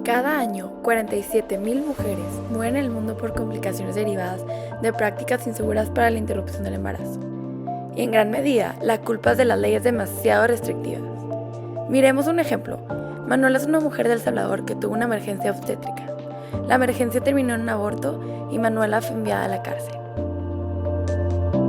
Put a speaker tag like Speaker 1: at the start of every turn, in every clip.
Speaker 1: Cada año, 47.000 mujeres mueren en el mundo por complicaciones derivadas de prácticas inseguras para la interrupción del embarazo. Y en gran medida, la culpa es de las leyes demasiado restrictivas. Miremos un ejemplo. Manuela es una mujer de El Salvador que tuvo una emergencia obstétrica. La emergencia terminó en un aborto y Manuela fue enviada a la cárcel.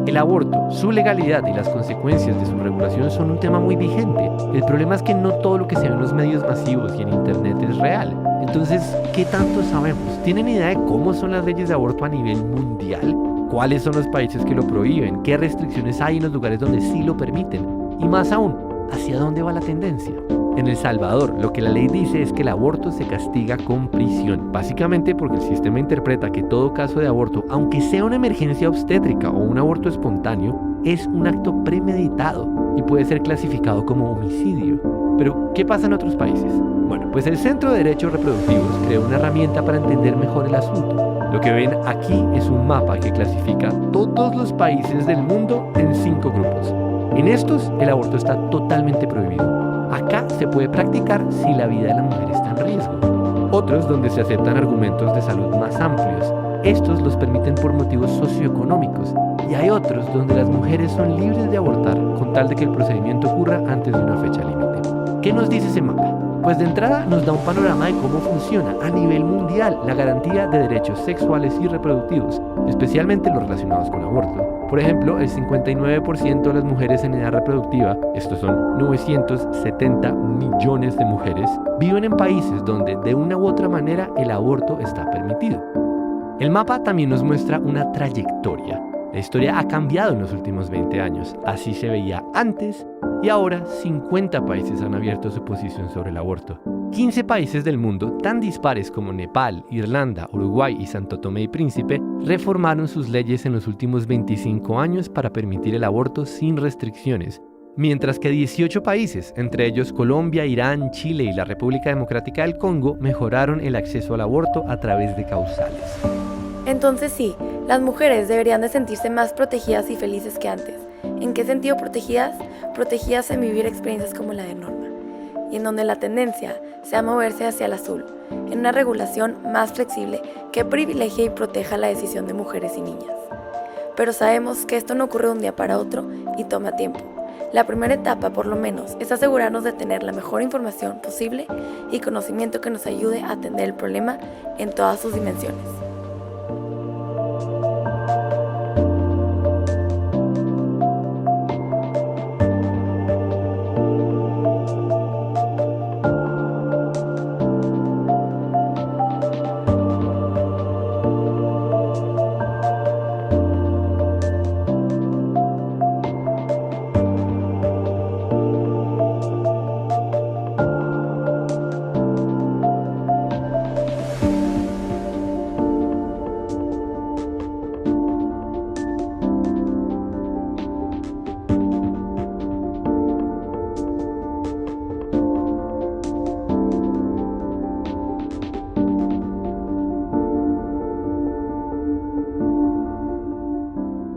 Speaker 2: El aborto, su legalidad y las consecuencias de su regulación son un tema muy vigente. El problema es que no todo lo que se ve en los medios masivos y en internet es real. Entonces, ¿qué tanto sabemos? ¿Tienen idea de cómo son las leyes de aborto a nivel mundial? ¿Cuáles son los países que lo prohíben? ¿Qué restricciones hay en los lugares donde sí lo permiten? Y más aún, ¿hacia dónde va la tendencia? En El Salvador, lo que la ley dice es que el aborto se castiga con prisión, básicamente porque el sistema interpreta que todo caso de aborto, aunque sea una emergencia obstétrica o un aborto espontáneo, es un acto premeditado y puede ser clasificado como homicidio. Pero, ¿qué pasa en otros países? Bueno, pues el Centro de Derechos Reproductivos creó una herramienta para entender mejor el asunto. Lo que ven aquí es un mapa que clasifica todos los países del mundo en 5 grupos. En estos, el aborto está totalmente prohibido. Acá se puede practicar si la vida de la mujer está en riesgo. Otros donde se aceptan argumentos de salud más amplios. Estos los permiten por motivos socioeconómicos. Y hay otros donde las mujeres son libres de abortar con tal de que el procedimiento ocurra antes de una fecha límite. ¿Qué nos dice ese mapa? Pues de entrada nos da un panorama de cómo funciona a nivel mundial la garantía de derechos sexuales y reproductivos, especialmente los relacionados con aborto. Por ejemplo, el 59% de las mujeres en edad reproductiva, estos son 970 millones de mujeres, viven en países donde de una u otra manera el aborto está permitido. El mapa también nos muestra una trayectoria. La historia ha cambiado en los últimos 20 años, así se veía antes y ahora 50 países han abierto su posición sobre el aborto. 15 países del mundo, tan dispares como Nepal, Irlanda, Uruguay y Santo Tomé y Príncipe, reformaron sus leyes en los últimos 25 años para permitir el aborto sin restricciones, mientras que 18 países, entre ellos Colombia, Irán, Chile y la República Democrática del Congo, mejoraron el acceso al aborto a través de causales.
Speaker 1: Entonces sí, las mujeres deberían de sentirse más protegidas y felices que antes. ¿En qué sentido protegidas? Protegidas en vivir experiencias como la de Norma, y en donde la tendencia sea moverse hacia el azul, en una regulación más flexible que privilegie y proteja la decisión de mujeres y niñas. Pero sabemos que esto no ocurre de un día para otro y toma tiempo. La primera etapa, por lo menos, es asegurarnos de tener la mejor información posible y conocimiento que nos ayude a atender el problema en todas sus dimensiones.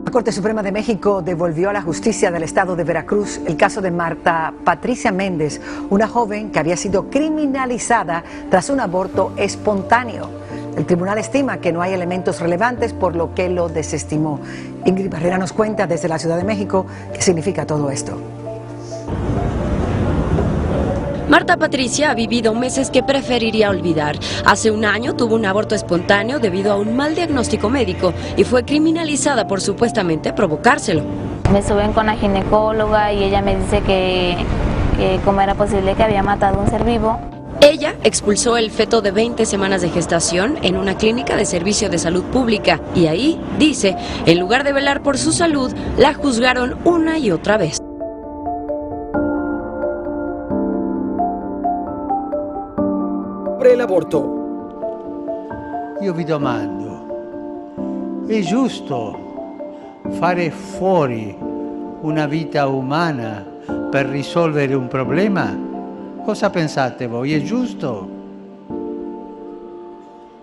Speaker 3: La Corte Suprema de México devolvió a la justicia del estado de Veracruz el caso de Marta Patricia Méndez, una joven que había sido criminalizada tras un aborto espontáneo. El tribunal estima que no hay elementos relevantes, por lo que lo desestimó. Ingrid Barrera nos cuenta desde la Ciudad de México qué significa todo esto.
Speaker 4: Marta Patricia ha vivido meses que preferiría olvidar. Hace un año tuvo un aborto espontáneo debido a un mal diagnóstico médico y fue criminalizada por supuestamente provocárselo.
Speaker 5: Me suben con la ginecóloga y ella me dice que cómo era posible que había matado un ser vivo.
Speaker 4: Ella expulsó el feto de 20 semanas de gestación en una clínica de servicio de salud pública y ahí, dice, en lugar de velar por su salud, la juzgaron una y otra vez.
Speaker 6: sobre el aborto.
Speaker 7: Io vi domando, è giusto fare fuori una vita umana per risolvere un problema? Cosa pensate voi? È giusto?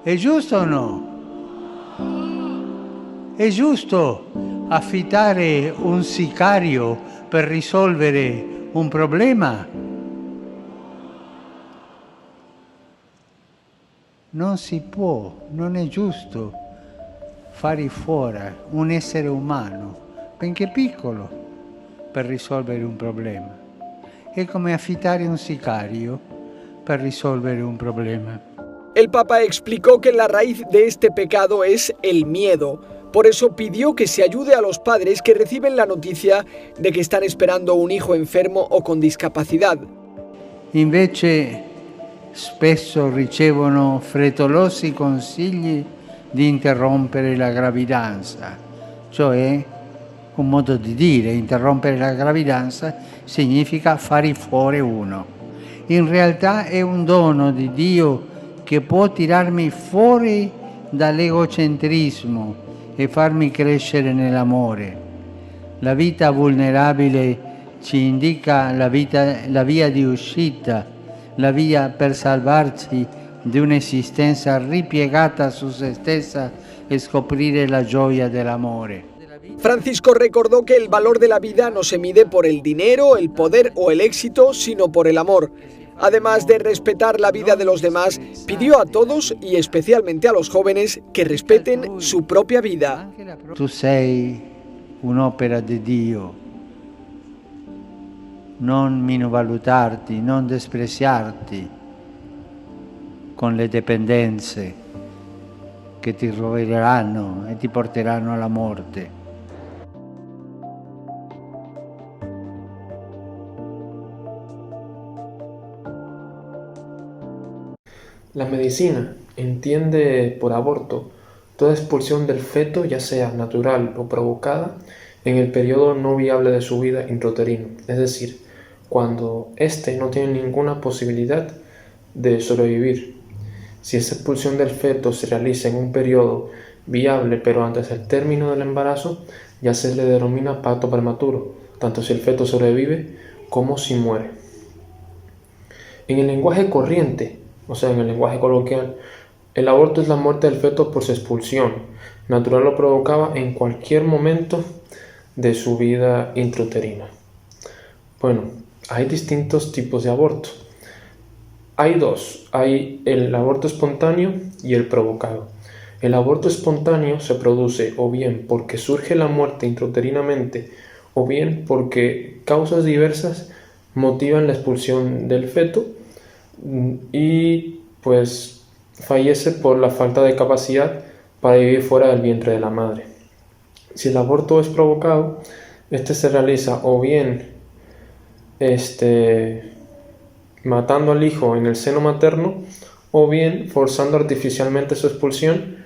Speaker 7: È giusto o no? È giusto affittare un sicario per risolvere un problema? Non si può, non è giusto fare fuori un essere umano, benché piccolo, per risolvere un problema. È come affittare un sicario per risolvere un problema.
Speaker 6: El Papa explicó que la raíz de este pecado es el miedo. Por eso pidió que se ayude a los padres que reciben la noticia de que están esperando un hijo enfermo o con discapacidad.
Speaker 7: Invece spesso ricevono frettolosi consigli di interrompere la gravidanza, cioè un modo di dire, interrompere la gravidanza significa fare fuori uno. In realtà è un dono di Dio che può tirarmi fuori dall'egocentrismo e farmi crescere nell'amore. La vita vulnerabile ci indica la via di uscita, la via per salvarsi di un'esistenza ripiegata su se stessa e scoprire la gioia dell'amore.
Speaker 6: Francisco recordó que el valor de la vida no se mide por el dinero, el poder o el éxito, sino por el amor. Además de respetar la vida de los demás, pidió a todos y especialmente a los jóvenes que respeten su propia vida.
Speaker 7: Tu sei un'opera di Dio. Non minovalutarti, non despreciarti con le dipendenze che ti roveranno e ti porteranno alla morte.
Speaker 8: La medicina entiende por aborto toda expulsión del feto, ya sea natural o provocada, en el periodo no viable de su vida intrauterino, es decir, cuando éste no tiene ninguna posibilidad de sobrevivir. Si esa expulsión del feto se realiza en un periodo viable pero antes del término del embarazo, ya se le denomina parto prematuro, tanto si el feto sobrevive como si muere. En el lenguaje corriente, o sea, en el lenguaje coloquial, el aborto es la muerte del feto por su expulsión, natural o provocada en cualquier momento de su vida intrauterina. Bueno, hay distintos tipos de aborto. Hay dos, hay el aborto espontáneo y el provocado. El aborto espontáneo se produce o bien porque surge la muerte intrauterinamente o bien porque causas diversas motivan la expulsión del feto y pues fallece por la falta de capacidad para vivir fuera del vientre de la madre. Si el aborto es provocado, este se realiza o bien matando al hijo en el seno materno o bien forzando artificialmente su expulsión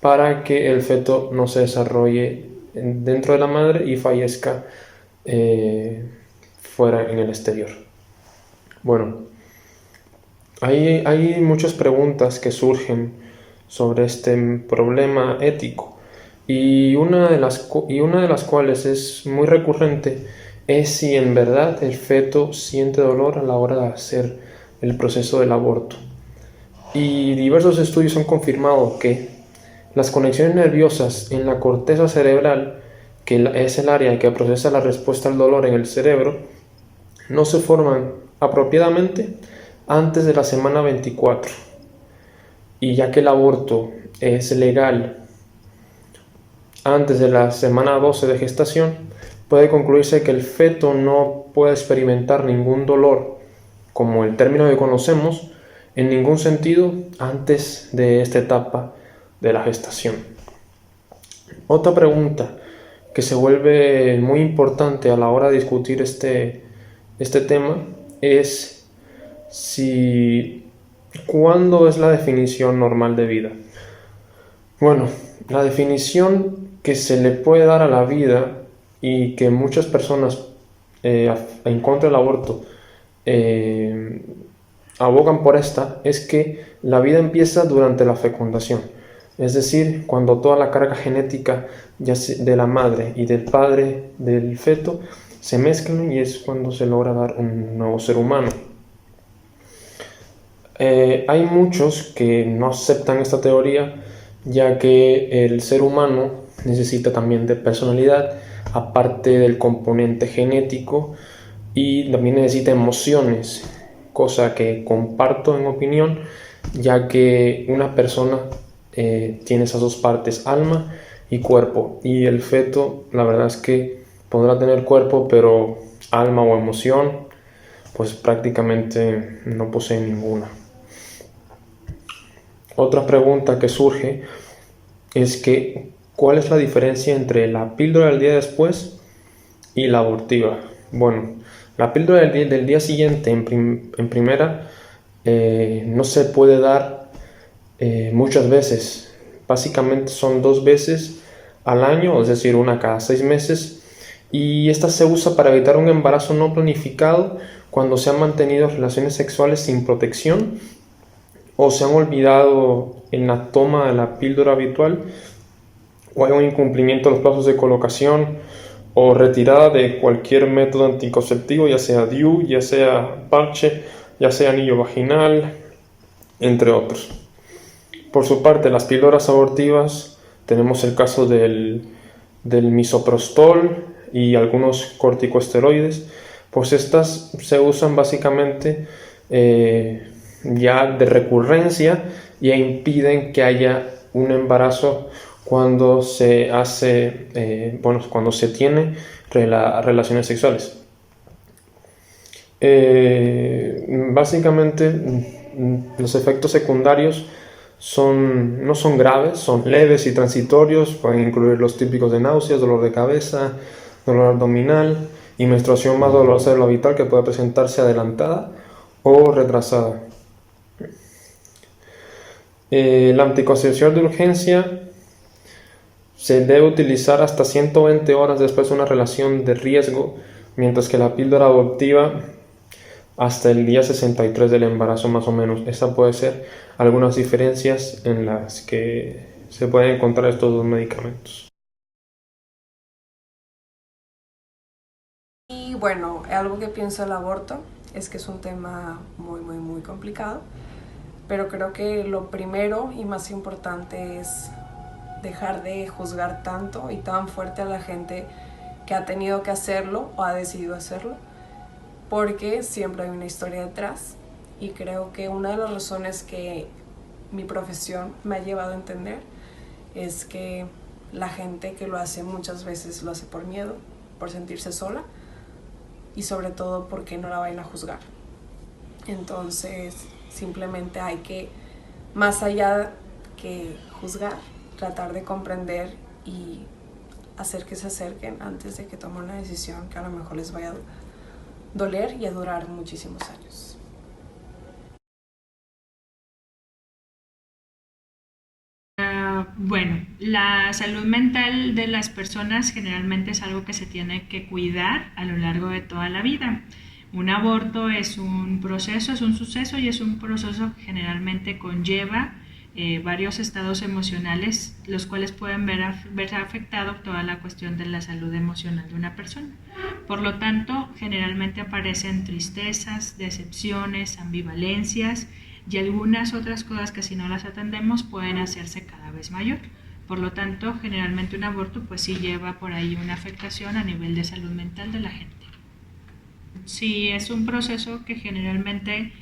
Speaker 8: para que el feto no se desarrolle dentro de la madre y fallezca fuera en el exterior. Bueno, hay muchas preguntas que surgen sobre este problema ético y una de las cuales es muy recurrente es si en verdad el feto siente dolor a la hora de hacer el proceso del aborto. Y diversos estudios han confirmado que las conexiones nerviosas en la corteza cerebral, que es el área que procesa la respuesta al dolor en el cerebro, no se forman apropiadamente antes de la semana 24. Y ya que el aborto es legal antes de la semana 12 de gestación, puede concluirse que el feto no puede experimentar ningún dolor, como el término que conocemos, en ningún sentido antes de esta etapa de la gestación. Otra pregunta que se vuelve muy importante a la hora de discutir este tema es ¿cuándo es la definición normal de vida? Bueno, la definición que se le puede dar a la vida y que muchas personas en contra del aborto abogan por esta es que la vida empieza durante la fecundación, es decir, cuando toda la carga genética de la madre y del padre del feto se mezclan, y es cuando se logra dar un nuevo ser humano. Hay muchos que no aceptan esta teoría, ya que el ser humano necesita también de personalidad, aparte del componente genético, y también necesita emociones, cosa que comparto en opinión, ya que una persona tiene esas dos partes, alma y cuerpo, y el feto, la verdad es que podrá tener cuerpo, pero alma o emoción, pues prácticamente no posee ninguna. Otra pregunta que surge es que ¿cuál es la diferencia entre la píldora del día después y la abortiva? Bueno, la píldora del día siguiente en primera no se puede dar muchas veces. Básicamente son 2 veces al año, es decir, una cada 6 meses, y esta se usa para evitar un embarazo no planificado cuando se han mantenido relaciones sexuales sin protección o se han olvidado en la toma de la píldora habitual, o hay un incumplimiento de los plazos de colocación o retirada de cualquier método anticonceptivo, ya sea DIU, ya sea parche, ya sea anillo vaginal, entre otros. Por su parte, las píldoras abortivas, tenemos el caso del misoprostol y algunos corticosteroides, pues estas se usan básicamente ya de recurrencia y impiden que haya un embarazo cuando se hace, cuando se tiene relaciones sexuales. Básicamente los efectos secundarios no son graves, son leves y transitorios, pueden incluir los típicos de náuseas, dolor de cabeza, dolor abdominal y menstruación más dolorosa de lo habitual, que puede presentarse adelantada o retrasada. La anticoncepción de urgencia se debe utilizar hasta 120 horas después de una relación de riesgo, mientras que la píldora abortiva hasta el día 63 del embarazo más o menos. Esa puede ser algunas diferencias en las que se pueden encontrar estos dos medicamentos.
Speaker 9: Y bueno, algo que pienso del aborto es que es un tema muy complicado, pero creo que lo primero y más importante es dejar de juzgar tanto y tan fuerte a la gente que ha tenido que hacerlo o ha decidido hacerlo, porque siempre hay una historia detrás, y creo que una de las razones que mi profesión me ha llevado a entender es que la gente que lo hace muchas veces lo hace por miedo, por sentirse sola y sobre todo porque no la vayan a juzgar. Entonces simplemente hay que, más allá que juzgar, tratar de comprender y hacer que se acerquen antes de que tomen una decisión que a lo mejor les vaya a doler y a durar muchísimos años.
Speaker 10: Bueno, la salud mental de las personas generalmente es algo que se tiene que cuidar a lo largo de toda la vida. Un aborto es un proceso, es un suceso y es un proceso que generalmente conlleva varios estados emocionales, los cuales pueden verse afectado toda la cuestión de la salud emocional de una persona. Por lo tanto, generalmente aparecen tristezas, decepciones, ambivalencias y algunas otras cosas que si no las atendemos pueden hacerse cada vez mayor. Por lo tanto, generalmente un aborto pues sí lleva por ahí una afectación a nivel de salud mental de la gente. Sí, es un proceso que generalmente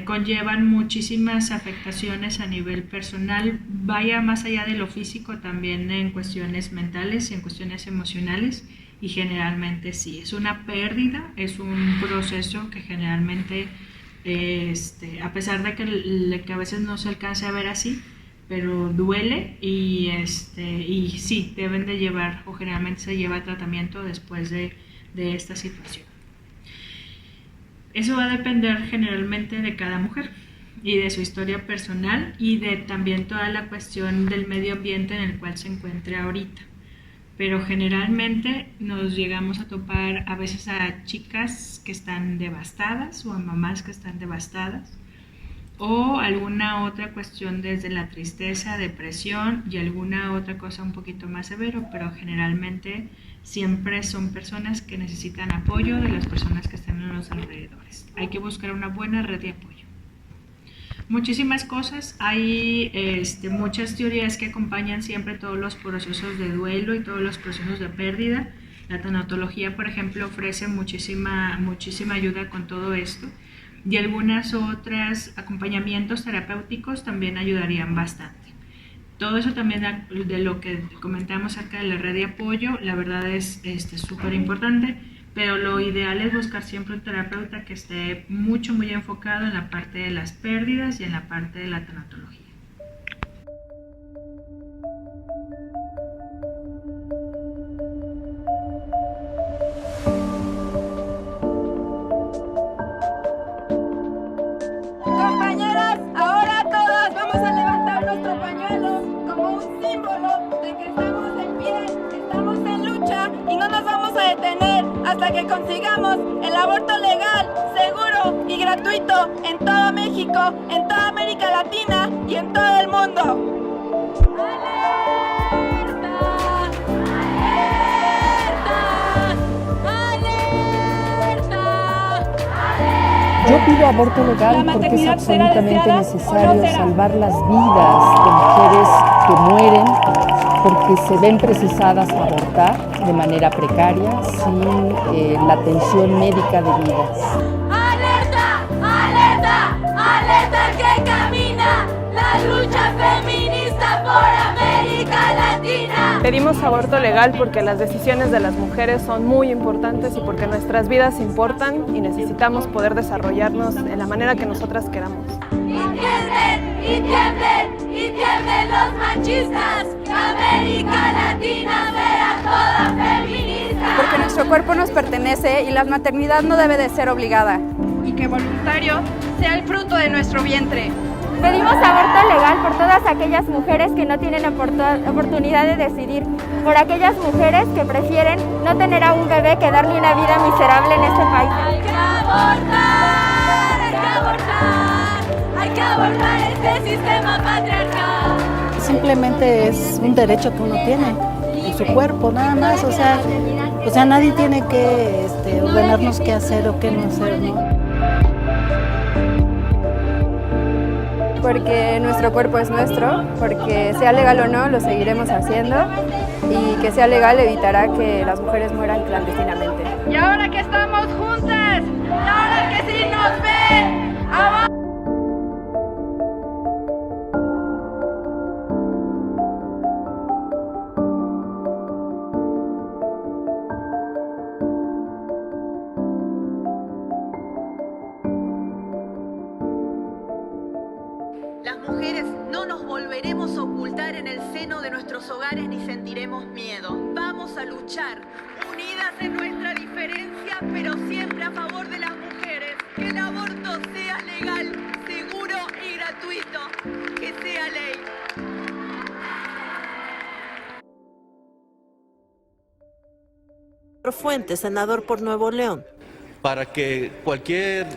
Speaker 10: conllevan muchísimas afectaciones a nivel personal, vaya más allá de lo físico, también en cuestiones mentales y en cuestiones emocionales, y generalmente sí, es una pérdida, es un proceso que generalmente, a pesar de que a veces no se alcance a ver así, pero duele y sí, deben de llevar, o generalmente se lleva tratamiento después de esta situación. Eso va a depender generalmente de cada mujer y de su historia personal y de también toda la cuestión del medio ambiente en el cual se encuentre ahorita. pero generalmente nos llegamos a topar a veces a chicas que están devastadas o a mamás que están devastadas, o alguna otra cuestión desde la tristeza, depresión y alguna otra cosa un poquito más severo, pero generalmente siempre son personas que necesitan apoyo de las personas que están en los alrededores. Hay que buscar una buena red de apoyo. Muchísimas cosas, hay muchas teorías que acompañan siempre todos los procesos de duelo y todos los procesos de pérdida. La tanatología, por ejemplo, ofrece muchísima ayuda con todo esto, y algunas otras acompañamientos terapéuticos también ayudarían bastante. Todo eso también de lo que comentamos acerca de la red de apoyo, la verdad es súper importante, pero lo ideal es buscar siempre un terapeuta que esté muy enfocado en la parte de las pérdidas y en la parte de la tanatología.
Speaker 11: Compañeras, ahora todas vamos a levantar nuestro pañuelo como un símbolo de que estamos en pie, estamos en lucha y no nos vamos a detener hasta que consigamos el aborto legal, seguro y gratuito en todo México, en toda América Latina y en todo el mundo.
Speaker 12: Yo pido aborto legal porque es absolutamente necesario salvar las vidas de mujeres que mueren porque se ven precisadas a abortar de manera precaria sin la atención médica debida.
Speaker 11: ¡Alerta! ¡Alerta! ¡Alerta que camina la lucha feminista por América Latina!
Speaker 13: Pedimos aborto legal porque las decisiones de las mujeres son muy importantes y porque nuestras vidas importan y necesitamos poder desarrollarnos en la manera que nosotras queramos.
Speaker 11: ¡Y tiemblen! ¡Y tiemblen! ¡Y tiemblen los machistas! ¡Que América Latina sea toda feminista!
Speaker 14: Porque nuestro cuerpo nos pertenece y la maternidad no debe de ser obligada.
Speaker 15: Y que voluntario sea el fruto de nuestro vientre.
Speaker 16: Pedimos aborto legal por todas aquellas mujeres que no tienen oportunidad de decidir, por aquellas mujeres que prefieren no tener a un bebé que darle una vida miserable en este país.
Speaker 11: ¡Hay que abortar! ¡Hay que abortar! ¡Hay que abortar este sistema patriarcal!
Speaker 17: Simplemente es un derecho que uno tiene, en su cuerpo, nada más, o sea, nadie tiene que ordenarnos qué hacer o qué no hacer, ¿no?
Speaker 14: Porque nuestro cuerpo es nuestro, porque sea legal o no, lo seguiremos haciendo y que sea legal evitará que las mujeres mueran clandestinamente.
Speaker 15: Y ahora que estamos juntas, y ahora que sí nos ven, ¡abajo!
Speaker 18: Las mujeres no nos volveremos a ocultar en el seno de nuestros hogares ni sentiremos miedo. Vamos a luchar, unidas en nuestra diferencia, pero siempre a favor de las mujeres. Que el aborto sea legal, seguro y gratuito. Que sea ley.
Speaker 19: Fuentes, senador por Nuevo León.
Speaker 20: Para que cualquier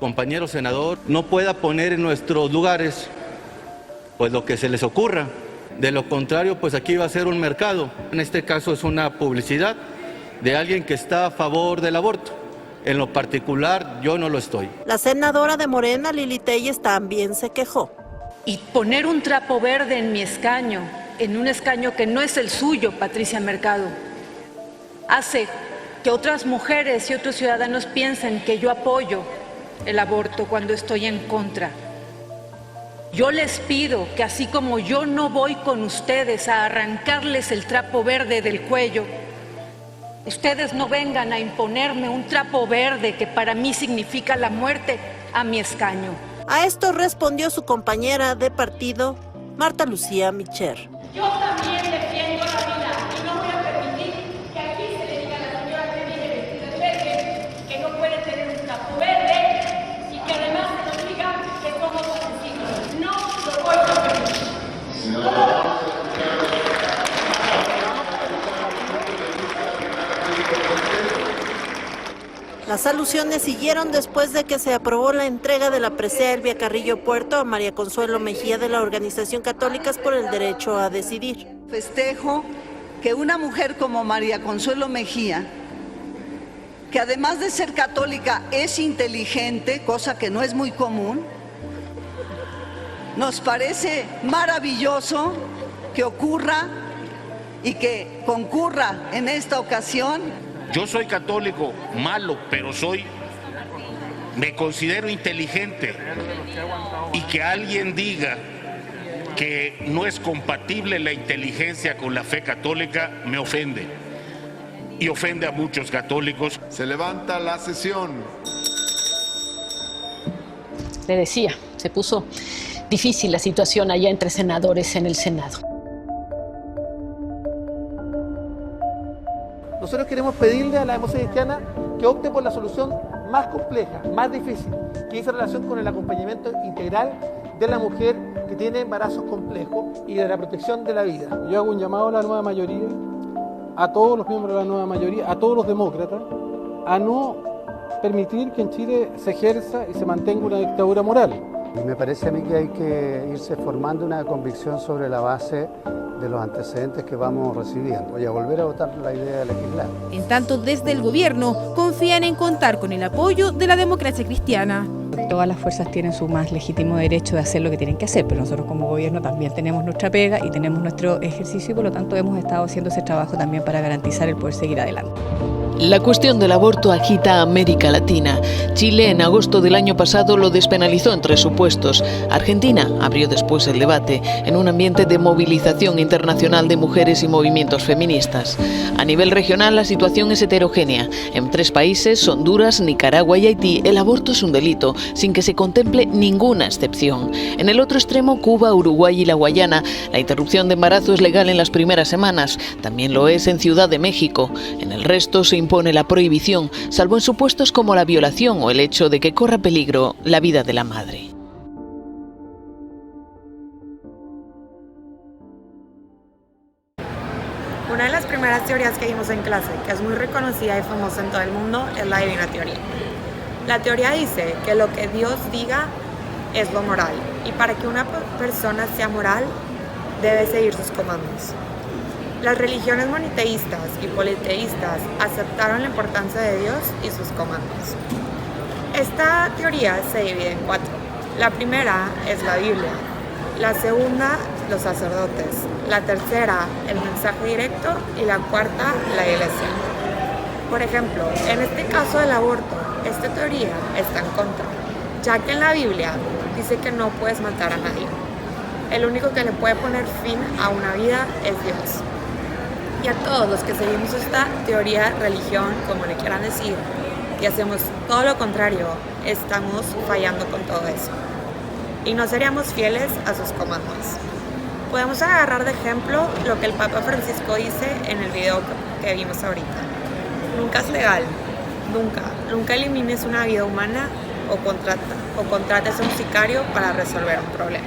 Speaker 20: compañero senador no pueda poner en nuestros lugares pues lo que se les ocurra. De lo contrario, pues aquí va a ser un mercado. En este caso es una publicidad de alguien que está a favor del aborto. En lo particular, yo no lo estoy.
Speaker 19: La senadora de Morena, Lili Telles, también se quejó.
Speaker 21: Y poner un trapo verde en mi escaño, en un escaño que no es el suyo, Patricia Mercado, hace que otras mujeres y otros ciudadanos piensen que yo apoyo el aborto cuando estoy en contra. Yo les pido que así como yo no voy con ustedes a arrancarles el trapo verde del cuello, ustedes no vengan a imponerme un trapo verde que para mí significa la muerte a mi escaño.
Speaker 19: A esto respondió su compañera de partido, Marta Lucía Micher.
Speaker 11: Yo también defiendo la vida y no voy a permitir que aquí se le diga a la señora que viene vestida de verde que no puede tener un trapo verde y que además se nos diga que somos asesinos. No lo voy a permitir.
Speaker 19: Las alusiones siguieron después de que se aprobó la entrega de la presea Elvia Carrillo Puerto a María Consuelo Mejía de la Organización Católicas por el Derecho a Decidir.
Speaker 2: Festejo que una mujer como María Consuelo Mejía, que además de ser católica es inteligente, cosa que no es muy común, nos parece maravilloso que ocurra y que concurra en esta ocasión.
Speaker 22: Yo soy católico malo, pero me considero inteligente, y que alguien diga que no es compatible la inteligencia con la fe católica me ofende, y ofende a muchos católicos.
Speaker 23: Se levanta la sesión.
Speaker 24: Le decía, se puso difícil la situación allá entre senadores en el Senado.
Speaker 25: Nosotros queremos pedirle a la democracia cristiana que opte por la solución más compleja, más difícil, que es la relación con el acompañamiento integral de la mujer que tiene embarazos complejos y de la protección de la vida. Yo hago un llamado a la nueva mayoría, a todos los miembros de la nueva mayoría, a todos los demócratas, a no permitir que en Chile se ejerza y se mantenga una dictadura moral.
Speaker 26: Y me parece a mí que hay que irse formando una convicción sobre la base de los antecedentes que vamos recibiendo y a volver a votar la idea de legislar.
Speaker 27: En tanto, desde el gobierno confían en contar con el apoyo de la democracia cristiana.
Speaker 28: Todas las fuerzas tienen su más legítimo derecho de hacer lo que tienen que hacer, pero nosotros como gobierno también tenemos nuestra pega y tenemos nuestro ejercicio y por lo tanto hemos estado haciendo ese trabajo también para garantizar el poder seguir adelante.
Speaker 29: La cuestión del aborto agita a América Latina. Chile en agosto del año pasado lo despenalizó en 3 supuestos. Argentina abrió después el debate en un ambiente de movilización internacional de mujeres y movimientos feministas. A nivel regional la situación es heterogénea. En 3 países, Honduras, Nicaragua y Haití, el aborto es un delito, sin que se contemple ninguna excepción. En el otro extremo, Cuba, Uruguay y la Guayana, la interrupción de embarazo es legal en las primeras semanas. También lo es en Ciudad de México. En el resto se impone la prohibición, salvo en supuestos como la violación o el hecho de que corra peligro la vida de la madre.
Speaker 30: Una de las primeras teorías que vimos en clase, que es muy reconocida y famosa en todo el mundo, es la divina teoría. La teoría dice que lo que Dios diga es lo moral, y para que una persona sea moral, debe seguir sus comandos. Las religiones monoteístas y politeístas aceptaron la importancia de Dios y sus comandos. Esta teoría se divide en 4. La primera es la Biblia, la segunda, los sacerdotes, la tercera, el mensaje directo y la cuarta, la iglesia. Por ejemplo, en este caso del aborto, esta teoría está en contra, ya que en la Biblia dice que no puedes matar a nadie. El único que le puede poner fin a una vida es Dios. Y a todos los que seguimos esta teoría, religión, como le quieran decir, y hacemos todo lo contrario, estamos fallando con todo eso. Y no seríamos fieles a sus comandos. Podemos agarrar de ejemplo lo que el Papa Francisco dice en el video que vimos ahorita. Nunca es legal, nunca elimines una vida humana o contrates a un sicario para resolver un problema.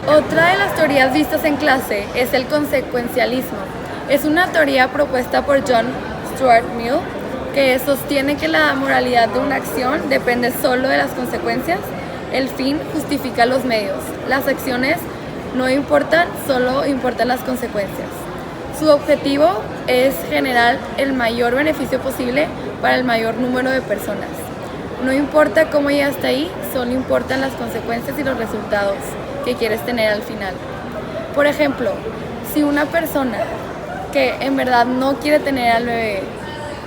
Speaker 1: Otra de las teorías vistas en clase es el consecuencialismo. Es una teoría propuesta por John Stuart Mill que sostiene que la moralidad de una acción depende solo de las consecuencias. El fin justifica los medios. Las acciones no importan, solo importan las consecuencias. Su objetivo es generar el mayor beneficio posible para el mayor número de personas. No importa cómo llegaste ahí, solo importan las consecuencias y los resultados que quieres tener al final. Por ejemplo, si una persona que en verdad no quiere tener al bebé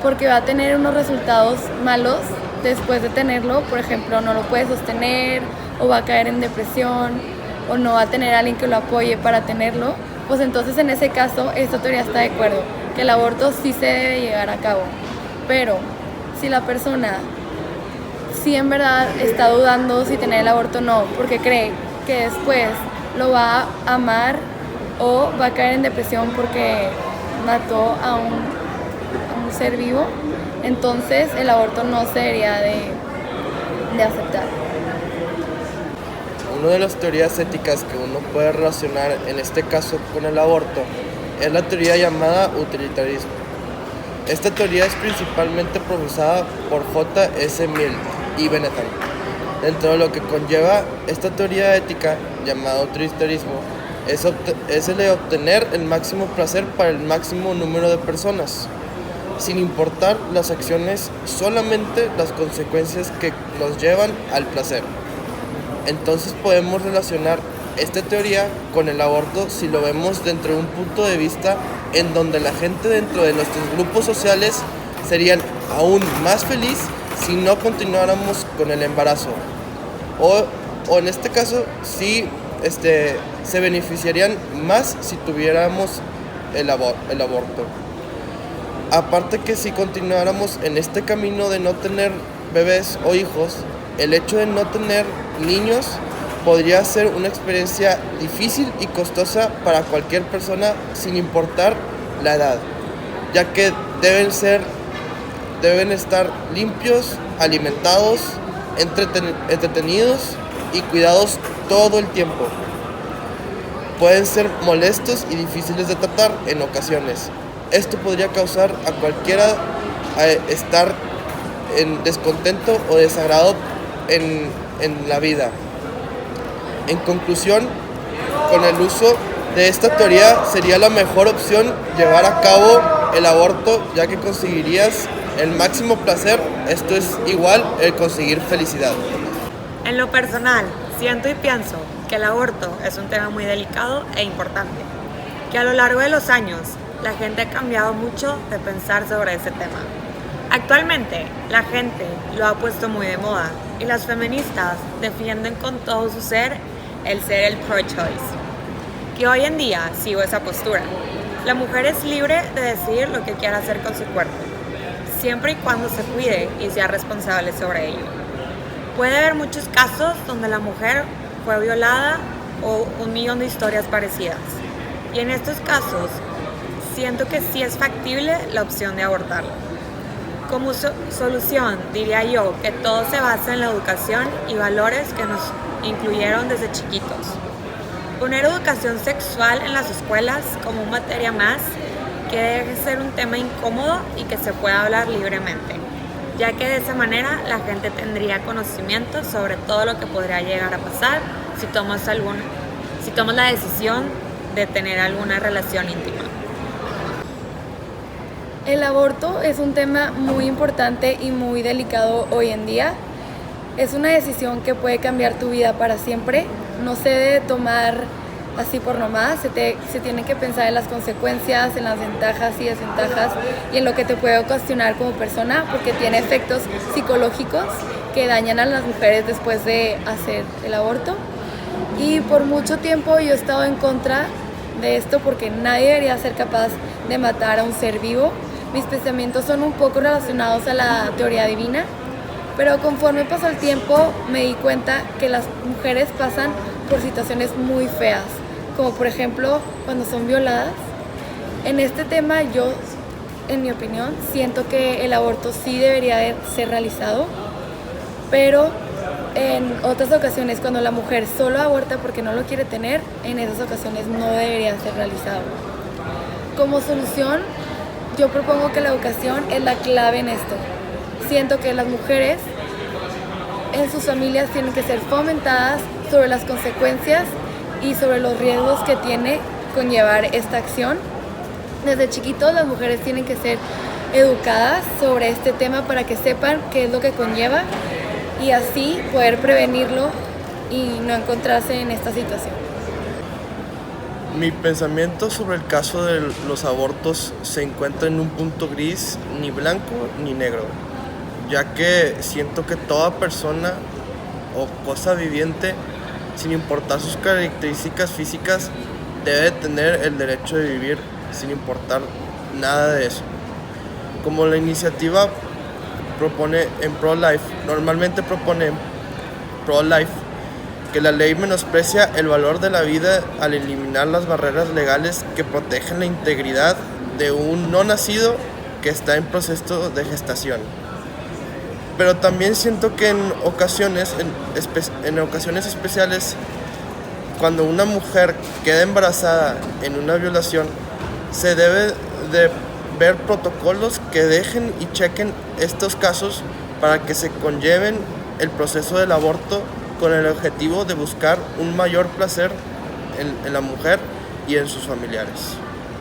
Speaker 1: porque va a tener unos resultados malos después de tenerlo, por ejemplo, no lo puede sostener o va a caer en depresión o no va a tener a alguien que lo apoye para tenerlo, pues entonces en ese caso esta teoría está de acuerdo, que el aborto sí se debe llevar a cabo. Pero si la persona sí en verdad está dudando si tener el aborto o no, porque cree que después lo va a amar o va a caer en depresión porque mató a un ser vivo, entonces el aborto no se debería de aceptar.
Speaker 31: Una de las teorías éticas que uno puede relacionar en este caso con el aborto es la teoría llamada utilitarismo. Esta teoría es principalmente profesada por J.S. Mill y Bentham. Dentro de lo que conlleva esta teoría ética, llamada utilitarismo, es el de obtener el máximo placer para el máximo número de personas, sin importar las acciones, solamente las consecuencias que nos llevan al placer. Entonces podemos relacionar esta teoría con el aborto si lo vemos dentro de un punto de vista en donde la gente dentro de nuestros grupos sociales serían aún más feliz si no continuáramos con el embarazo. O en este caso, sí se beneficiarían más si tuviéramos el aborto. Aparte que si continuáramos en este camino de no tener bebés o hijos, el hecho de no tener niños podría ser una experiencia difícil y costosa para cualquier persona sin importar la edad, ya que deben estar limpios, alimentados, entretenidos y cuidados todo el tiempo. Pueden ser molestos y difíciles de tratar en ocasiones. Esto podría causar a cualquiera estar en descontento o desagrado en la vida. En conclusión, con el uso de esta teoría sería la mejor opción llevar a cabo el aborto, ya que conseguirías el máximo placer. Esto es igual el conseguir felicidad.
Speaker 30: En lo personal, siento y pienso que el aborto es un tema muy delicado e importante, que a lo largo de los años la gente ha cambiado mucho de pensar sobre ese tema. Actualmente, la gente lo ha puesto muy de moda y las feministas defienden con todo su ser el pro-choice. Que hoy en día sigo esa postura. La mujer es libre de decidir lo que quiera hacer con su cuerpo, siempre y cuando se cuide y sea responsable sobre ello. Puede haber muchos casos donde la mujer fue violada o 1.000.000 de historias parecidas. Y en estos casos, siento que sí es factible la opción de abortarlo. Como solución, diría yo que todo se basa en la educación y valores que nos incluyeron desde chiquitos. Poner educación sexual en las escuelas como materia más, que deje de ser un tema incómodo y que se pueda hablar libremente, ya que de esa manera la gente tendría conocimiento sobre todo lo que podría llegar a pasar si tomas la decisión de tener alguna relación íntima.
Speaker 1: El aborto es un tema muy importante y muy delicado hoy en día. Es una decisión que puede cambiar tu vida para siempre. No se debe tomar así por nomás. Se tiene que pensar en las consecuencias, en las ventajas y desventajas y en lo que te puede ocasionar como persona, porque tiene efectos psicológicos que dañan a las mujeres después de hacer el aborto. Y por mucho tiempo yo he estado en contra de esto porque nadie debería ser capaz de matar a un ser vivo. Mis pensamientos son un poco relacionados a la teoría divina, pero conforme pasó el tiempo me di cuenta que las mujeres pasan por situaciones muy feas, como por ejemplo cuando son violadas. En este tema yo, en mi opinión, siento que el aborto sí debería de ser realizado, pero en otras ocasiones cuando la mujer solo aborta porque no lo quiere tener, en esas ocasiones no debería ser realizado. Como solución, yo propongo que la educación es la clave en esto. Siento que las mujeres en sus familias tienen que ser fomentadas sobre las consecuencias y sobre los riesgos que tiene conllevar esta acción. Desde chiquitos las mujeres tienen que ser educadas sobre este tema para que sepan qué es lo que conlleva y así poder prevenirlo y no encontrarse en esta situación.
Speaker 31: Mi pensamiento sobre el caso de los abortos se encuentra en un punto gris, ni blanco ni negro, ya que siento que toda persona o cosa viviente, sin importar sus características físicas, debe tener el derecho de vivir sin importar nada de eso. Como la iniciativa normalmente propone pro-life, que la ley menosprecia el valor de la vida al eliminar las barreras legales que protegen la integridad de un no nacido que está en proceso de gestación. Pero también siento que en ocasiones especiales, cuando una mujer queda embarazada en una violación, se debe de ver protocolos que dejen y chequen estos casos para que se conlleven el proceso del aborto con el objetivo de buscar un mayor placer en la mujer y en sus familiares.